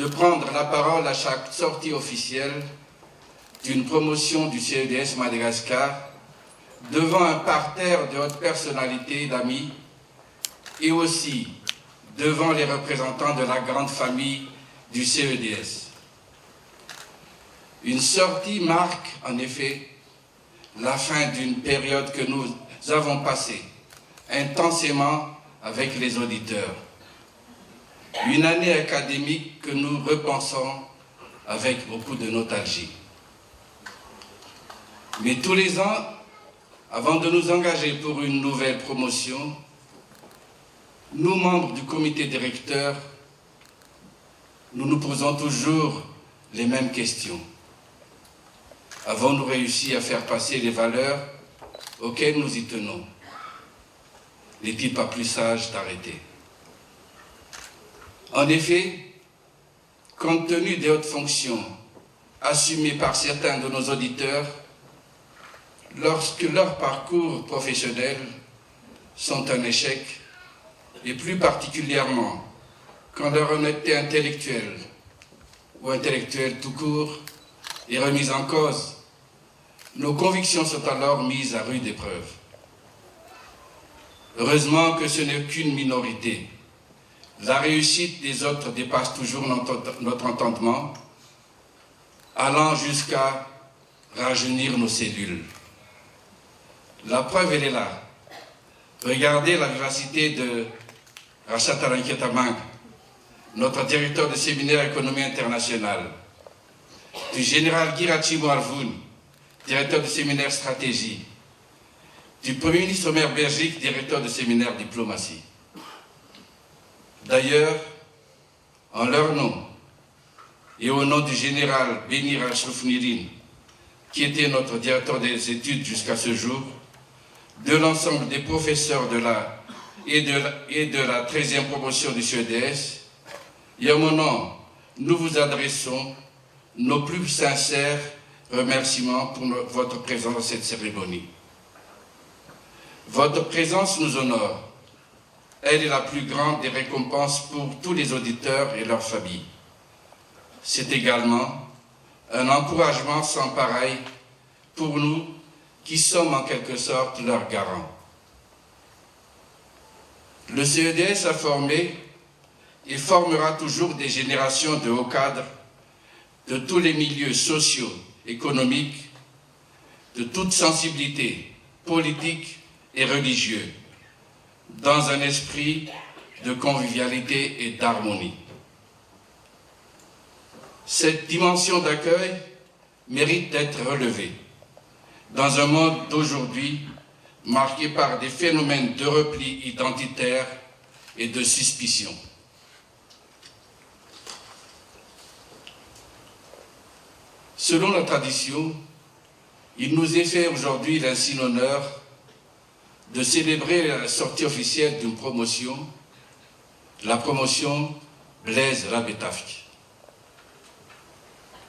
de prendre la parole à chaque sortie officielle d'une promotion du CEDS Madagascar devant un parterre de hautes personnalités d'amis et aussi devant les représentants de la grande famille du CEDS. Une sortie marque en effet la fin d'une période que nous avons passée intensément avec les auditeurs. Une année académique que nous repensons avec beaucoup de nostalgie. Mais tous les ans, avant de nous engager pour une nouvelle promotion, nous, membres du comité directeur, nous nous posons toujours les mêmes questions. Avons-nous réussi à faire passer les valeurs auxquelles nous y tenons? N'est-il pas plus sage d'arrêter? En effet, compte tenu des hautes fonctions assumées par certains de nos auditeurs, lorsque leurs parcours professionnels sont un échec, et plus particulièrement quand leur honnêteté intellectuelle ou intellectuelle tout court est remise en cause, nos convictions sont alors mises à rude épreuve. Heureusement que ce n'est qu'une minorité. La réussite des autres dépasse toujours notre entendement, allant jusqu'à rajeunir nos cellules. La preuve, elle est là. Regardez la vivacité de Rachat Taranketamang, notre directeur de séminaire économie internationale, du général Girachi Moarvoun, directeur de séminaire stratégie, du Premier ministre Omer Bergic, directeur de séminaire diplomatie. D'ailleurs, en leur nom et au nom du général Benir Ashraf-Nirin, qui était notre directeur des études jusqu'à ce jour, de l'ensemble des professeurs de la 13e promotion du CEDS, et à mon nom, nous vous adressons nos plus sincères remerciements pour votre présence dans cette cérémonie. Votre présence nous honore. Elle est la plus grande des récompenses pour tous les auditeurs et leurs familles. C'est également un encouragement sans pareil pour nous qui sommes en quelque sorte leurs garants. Le CEDS a formé et formera toujours des générations de hauts cadres de tous les milieux sociaux, économiques, de toute sensibilité politique et religieux, dans un esprit de convivialité et d'harmonie. Cette dimension d'accueil mérite d'être relevée dans un monde d'aujourd'hui marqué par des phénomènes de repli identitaire et de suspicion. Selon la tradition, il nous est fait aujourd'hui l'insigne honneur de célébrer la sortie officielle d'une promotion, la promotion Blaise Rabetafke.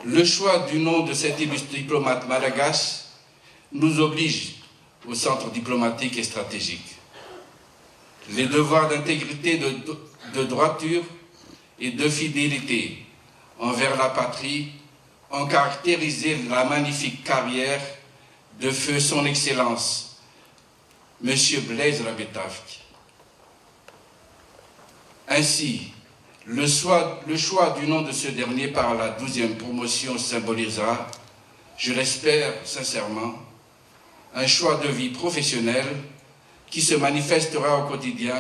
Le choix du nom de cet illustre diplomate malgache nous oblige au centre diplomatique et stratégique. Les devoirs d'intégrité, de droiture et de fidélité envers la patrie ont caractérisé la magnifique carrière de feu son Excellence, M. Blaise Rabetafke. Ainsi, le choix du nom de ce dernier par la 12e promotion symbolisera, je l'espère sincèrement, un choix de vie professionnelle qui se manifestera au quotidien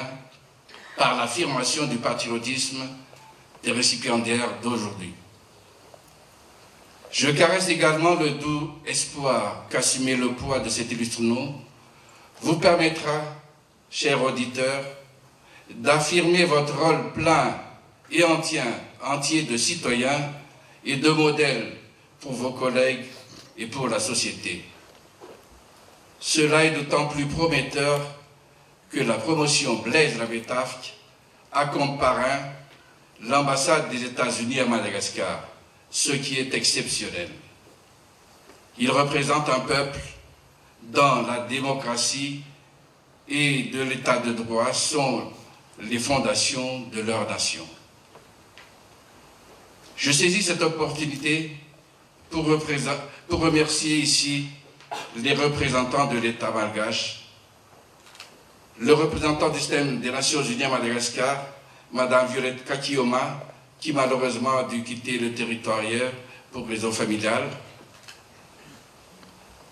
par l'affirmation du patriotisme des récipiendaires d'aujourd'hui. Je caresse également le doux espoir qu'assumer le poids de cet illustre nom vous permettra, chers auditeurs, d'affirmer votre rôle plein et entier de citoyen et de modèle pour vos collègues et pour la société. Cela est d'autant plus prometteur que la promotion Blaise Rabetafke a comme parrain l'ambassade des États-Unis à Madagascar, ce qui est exceptionnel. Il représente un peuple dont la démocratie et de l'état de droit sont les fondations de leur nation. Je saisis cette opportunité pour remercier ici les représentants de l'État malgache, le représentant du système des Nations Unies à Madagascar, Madame Violette Kakioma, qui malheureusement a dû quitter le territoire hier pour raisons familiales.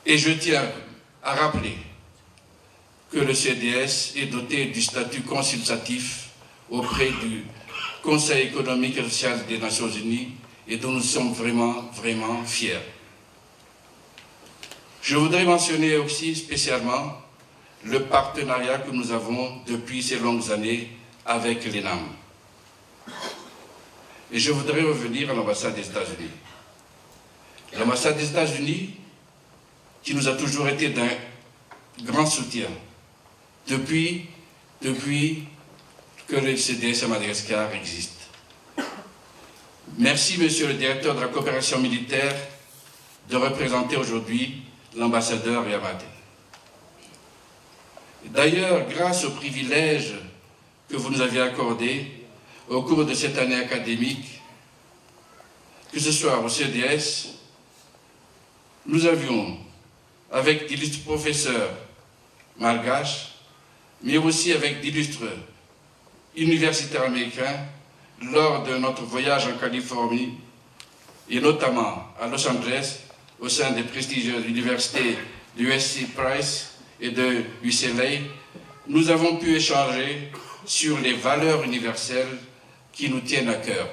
Et je tiens à rappeler que le CDS est doté du statut consultatif auprès du Conseil économique et social des Nations Unies et dont nous sommes vraiment fiers. Je voudrais mentionner aussi spécialement le partenariat que nous avons depuis ces longues années avec l'ENAM. Et je voudrais revenir à l'ambassade des États-Unis. L'ambassade des États-Unis, qui nous a toujours été d'un grand soutien depuis que le CDS à Madagascar existe. Merci, monsieur le directeur de la coopération militaire, de représenter aujourd'hui l'ambassadeur Yamate. D'ailleurs, grâce au privilège que vous nous avez accordé au cours de cette année académique, que ce soit au CDS, nous avions, avec d'illustres professeurs malgaches, mais aussi avec d'illustres universitaires américains, lors de notre voyage en Californie, et notamment à Los Angeles, au sein des prestigieuses universités de UC Price et de UCLA, nous avons pu échanger sur les valeurs universelles qui nous tiennent à cœur.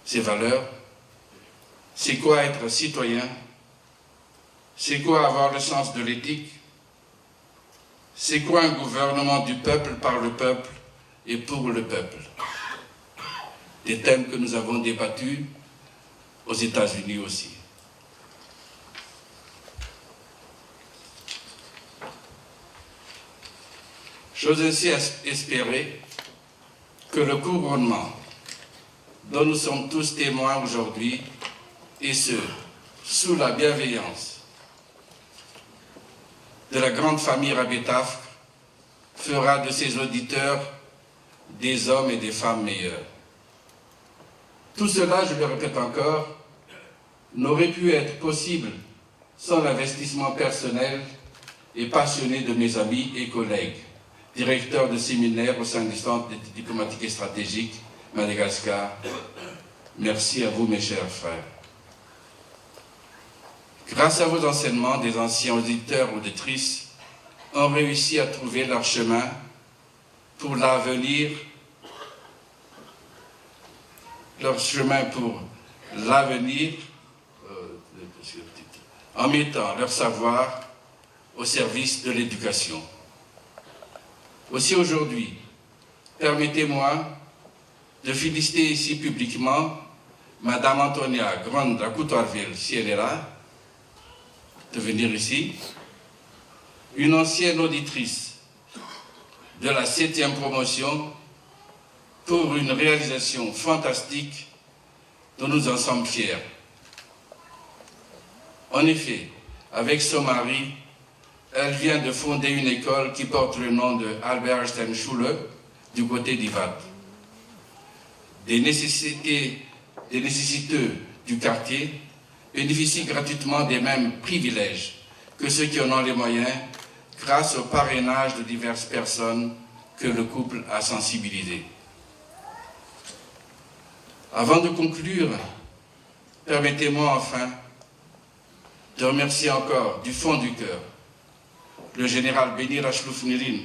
Ces valeurs, c'est quoi être citoyen? C'est quoi avoir le sens de l'éthique? C'est quoi un gouvernement du peuple, par le peuple et pour le peuple? Des thèmes que nous avons débattus aux États-Unis aussi. J'ose ainsi espérer que le couronnement dont nous sommes tous témoins aujourd'hui, et ce, sous la bienveillance de la grande famille Rabetaf, fera de ses auditeurs des hommes et des femmes meilleurs. Tout cela, je le répète encore, n'aurait pu être possible sans l'investissement personnel et passionné de mes amis et collègues, directeurs de séminaires au sein du Centre diplomatique et stratégique Madagascar. Merci à vous, mes chers frères. Grâce à vos enseignements, des anciens auditeurs ou auditrices ont réussi à trouver leur chemin pour l'avenir, en mettant leur savoir au service de l'éducation. Aussi aujourd'hui, permettez-moi de féliciter ici publiquement Madame Antonia Grande-Coutoirville, si elle est là, de venir ici, une ancienne auditrice de la 7e promotion pour une réalisation fantastique dont nous en sommes fiers. En effet, avec son mari, elle vient de fonder une école qui porte le nom de Albert Einstein Schule du côté d'Ivat. Des nécessiteux du quartier bénéficient gratuitement des mêmes privilèges que ceux qui en ont les moyens grâce au parrainage de diverses personnes que le couple a sensibilisées. Avant de conclure, permettez-moi enfin de remercier encore du fond du cœur le général Béni Rachlouf Nilin,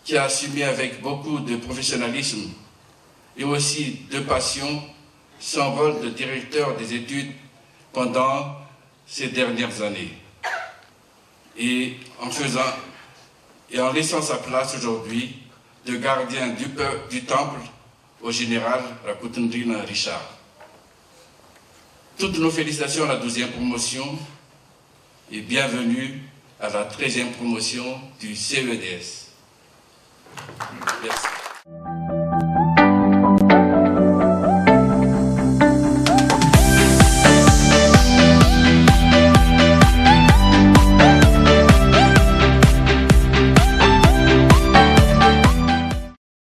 qui a assumé avec beaucoup de professionnalisme et aussi de passion son rôle de directeur des études pendant ces dernières années. Et en laissant sa place aujourd'hui de gardien du temple au général Rakutundrina Richard. Toutes nos félicitations à la 12e promotion et bienvenue à la 13e promotion du CEDS. Merci.